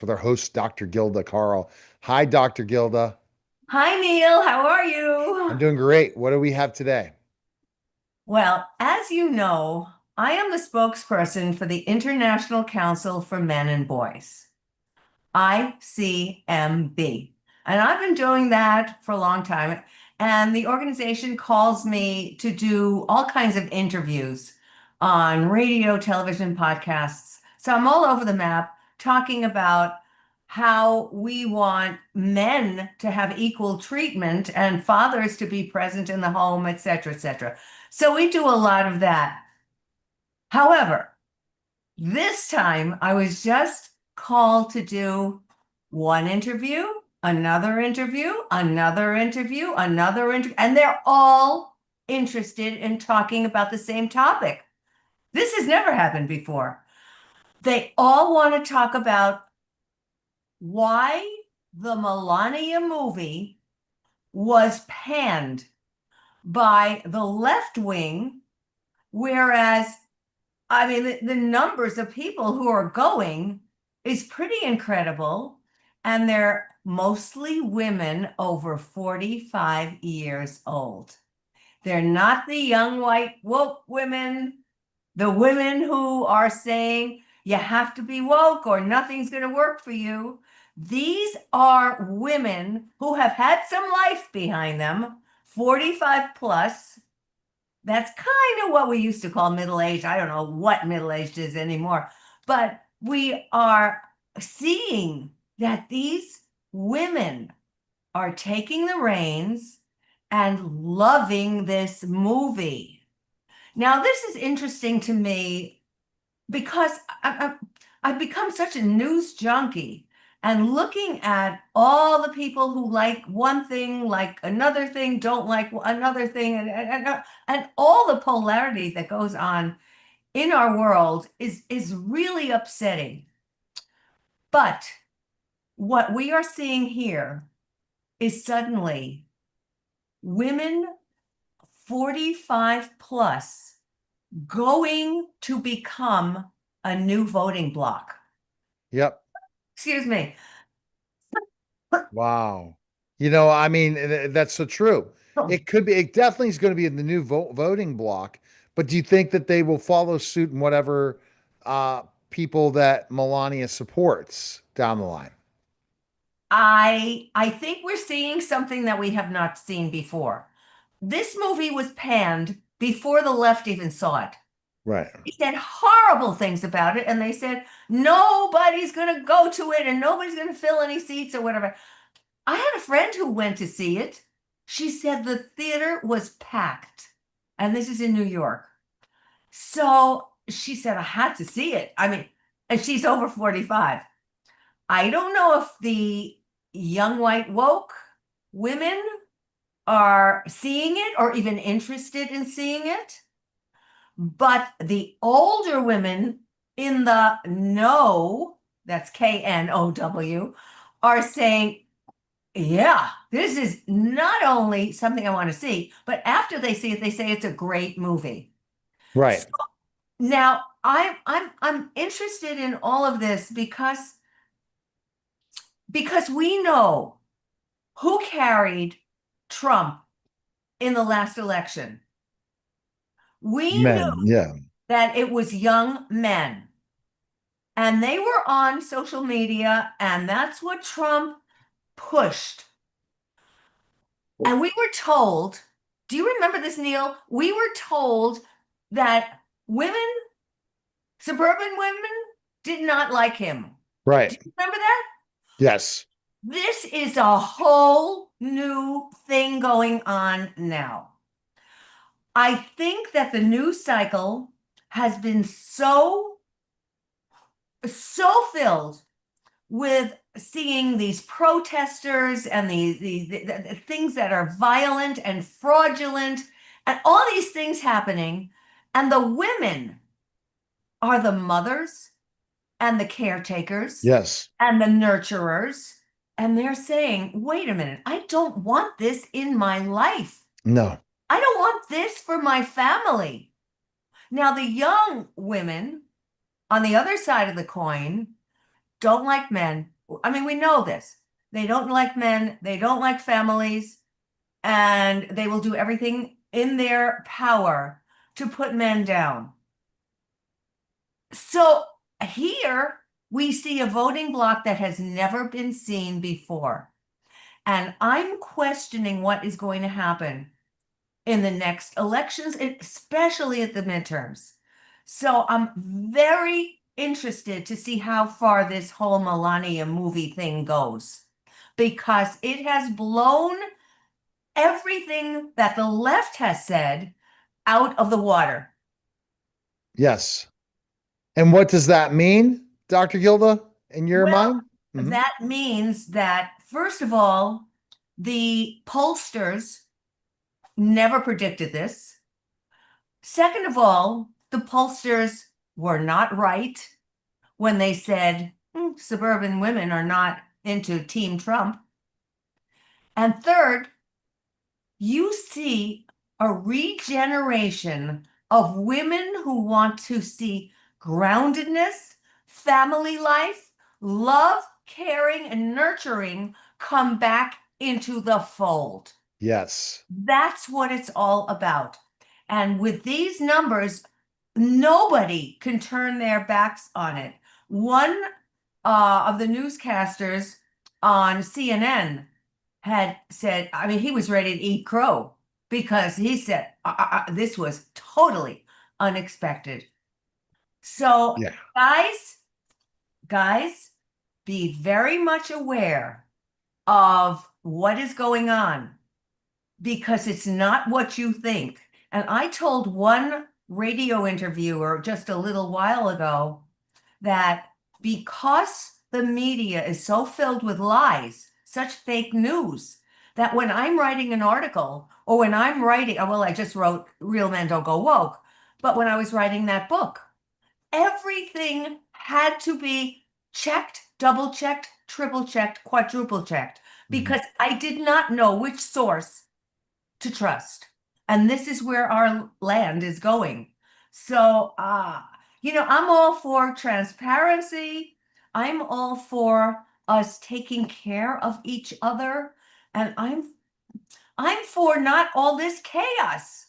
with our host, Dr. Gilda Carl. Hi, Dr. Gilda. Hi, Neil. How are I'm you? doing great. What do we have today? Well, as you know, I am the spokesperson for the International Council for Men and Boys, ICMB. And I've been doing that for a long time. And the organization calls me to do all kinds of interviews on radio, television, podcasts. So I'm all over the map talking about how we want men to have equal treatment and fathers to be present in the home, et cetera, et cetera. So we do a lot of that. However, this time I was just called to do one interview, another interview, another interview, another interview, and they're all interested in talking about the same topic. This has never happened before. They all want to talk about why the Melania movie was panned by the left wing, whereas I mean, the numbers of people who are going is pretty incredible. And they're mostly women over 45 years old. They're not the young white woke women, the women who are saying you have to be woke or nothing's going to work for you. These are women who have had some life behind them, 45 plus. That's kind of what we used to call middle age. I don't know what middle aged is anymore, but we are seeing that these women are taking the reins and loving this movie. Now, this is interesting to me because I've become such a news junkie and looking at all the people who like one thing, like another thing, don't like another thing, and all the polarity that goes on in our world is really upsetting. But what we are seeing here is suddenly women 45 plus going to become a new voting bloc. Yep. Excuse me. Wow. I mean, that's so true. It definitely is going to be in the new voting block. But do you think that they will follow suit in whatever people that Melania supports down the line? I think we're seeing something that we have not seen before. This movie was panned before the left even saw it. Right. They said horrible things about it, and they said nobody's going to go to it and nobody's going to fill any seats or whatever. I had a friend who went to see it. She said the theater was packed, and this is in New York. So she said, I had to see it. I mean, and she's over 45. I don't know if the young white woke women are seeing it or even interested in seeing it, but the older women in the know, that's KNOW, are saying, yeah, this is not only something I want to see, but after they see it, they say it's a great movie. Right. Now, I'm interested in all of this because we know who carried Trump in the last election. We knew Men. Yeah. that it was young men, and they were on social media, and that's what Trump pushed. And we were told, do you remember this, Neil? We were told that women, suburban women, did not like him. Do Right. you remember that? Yes. This is a whole new thing going on now. I think that the news cycle has been so filled with seeing these protesters and the things that are violent and fraudulent and all these things happening. And the women are the mothers and the caretakers Yes. and the nurturers. And they're saying, wait a minute, I don't want this in my life. No. I don't want this for my family. Now, the young women on the other side of the coin, don't like men. I mean, we know this. They don't like men, they don't like families, and they will do everything in their power to put men down. So here we see a voting bloc that has never been seen before. And I'm questioning what is going to happen in the next elections, especially at the midterms. So I'm very interested to see how far this whole Melania movie thing goes, because it has blown everything that the left has said out of the water. Yes. And what does that mean, Dr. Gilda, in your Well, mind? Hmm. that means that, first of all, the pollsters never predicted this. Second of all, the pollsters were not right when they said suburban women are not into Team Trump. And third, you see a regeneration of women who want to see groundedness, family life, love, caring, and nurturing come back into the fold. Yes. That's what it's all about. And with these numbers, nobody can turn their backs on it. One of the newscasters on CNN had said, I mean, he was ready to eat crow because he said this was totally unexpected. So, Yeah. guys, be very much aware of what is going on because it's not what you think. And I told one radio interviewer just a little while ago that because the media is so filled with lies, such fake news, that when I'm writing an article or when I'm writing, well, I just wrote Real Men Don't Go Woke, but when I was writing that book, everything had to be checked, double checked, triple checked, quadruple checked, Mhm. because I did not know which source to trust. And this is where our land is going. So, I'm all for transparency. I'm all for us taking care of each other. And I'm for not all this chaos.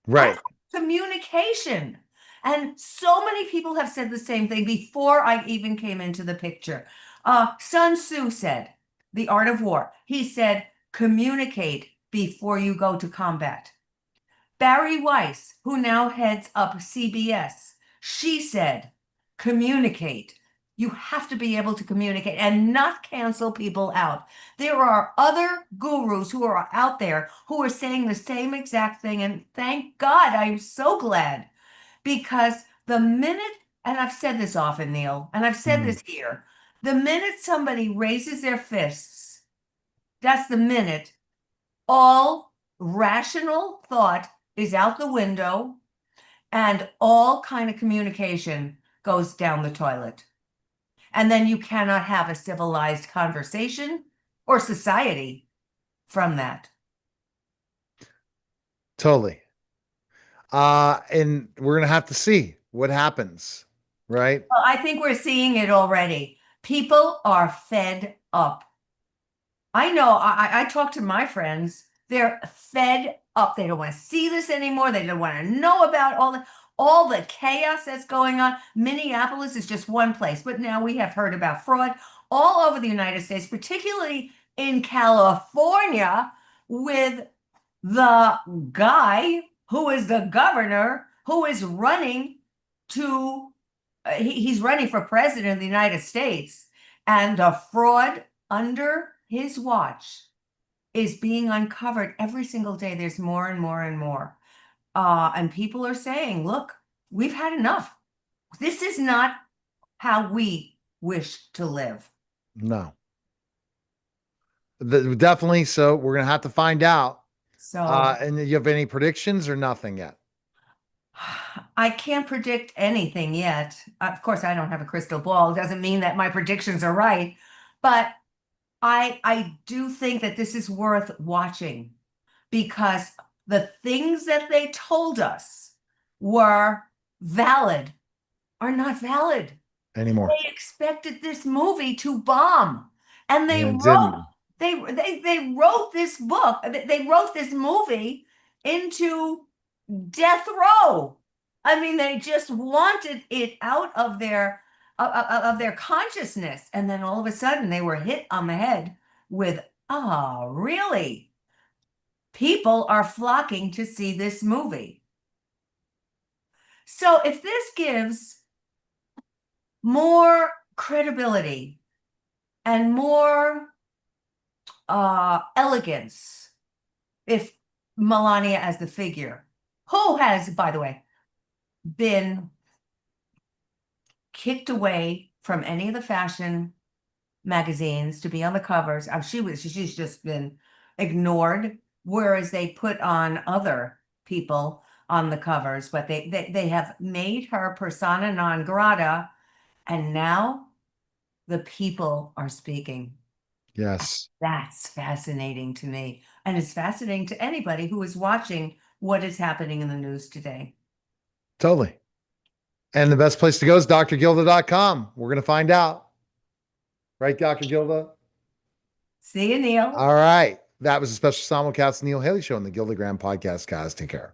I'm Right. for communication. And so many people have said the same thing before I even came into the picture. Sun Tzu said, The Art of War. He said, communicate before you go to combat. Barry Weiss, who now heads up CBS, she said, communicate. You have to be able to communicate and not cancel people out. There are other gurus who are out there who are saying the same exact thing. And thank God, I'm so glad because the minute, and I've said this often, Neil, and I've said Mhm. this here, the minute somebody raises their fists, that's the minute all rational thought is out the window and all kind of communication goes down the toilet. And then you cannot have a civilized conversation or society from that. Totally. And we're gonna have to see what happens, right? Well, I think we're seeing it already. People are fed up. I know I talk to my friends. They're fed up. They don't want to see this anymore. They don't want to know about all the chaos that's going on. Minneapolis is just one place, but now we have heard about fraud all over the United States, particularly in California, with the guy who is the governor who is running to he's running for president of the United States, and the fraud under his watch is being uncovered every single day. There's more and more and more. And people are saying, look, we've had enough. This is not how we wish to live. No. Definitely. So we're gonna have to find out. So And you have any predictions or nothing yet? I can't predict anything yet. Of course, I don't have a crystal ball. It doesn't mean that my predictions are right, but I do think that this is worth watching because the things that they told us were valid are not valid. anymore. They expected this movie to bomb, and And it didn't. they wrote this book. They wrote this movie into death row. I mean, they just wanted it out of their consciousness, and then all of a sudden they were hit on the head with, "Ah, really? People are flocking to see this movie." So if this gives more credibility and more elegance, if Melania as the figure, who has, by the way, been kicked away from any of the fashion magazines to be on the covers. She's just been ignored, whereas they put on other people on the covers, but they have made her persona non grata, and now the people are speaking. Yes, That's fascinating to me, and it's fascinating to anybody who is watching what is happening in the news today. totally. And the best place to go is drgilda.com. We're going to find out. Right, Dr. Gilda? See you, Neil. All right. That was a special simulcast Neil Haley Show on the Gilda Graham Podcast, guys. Take care.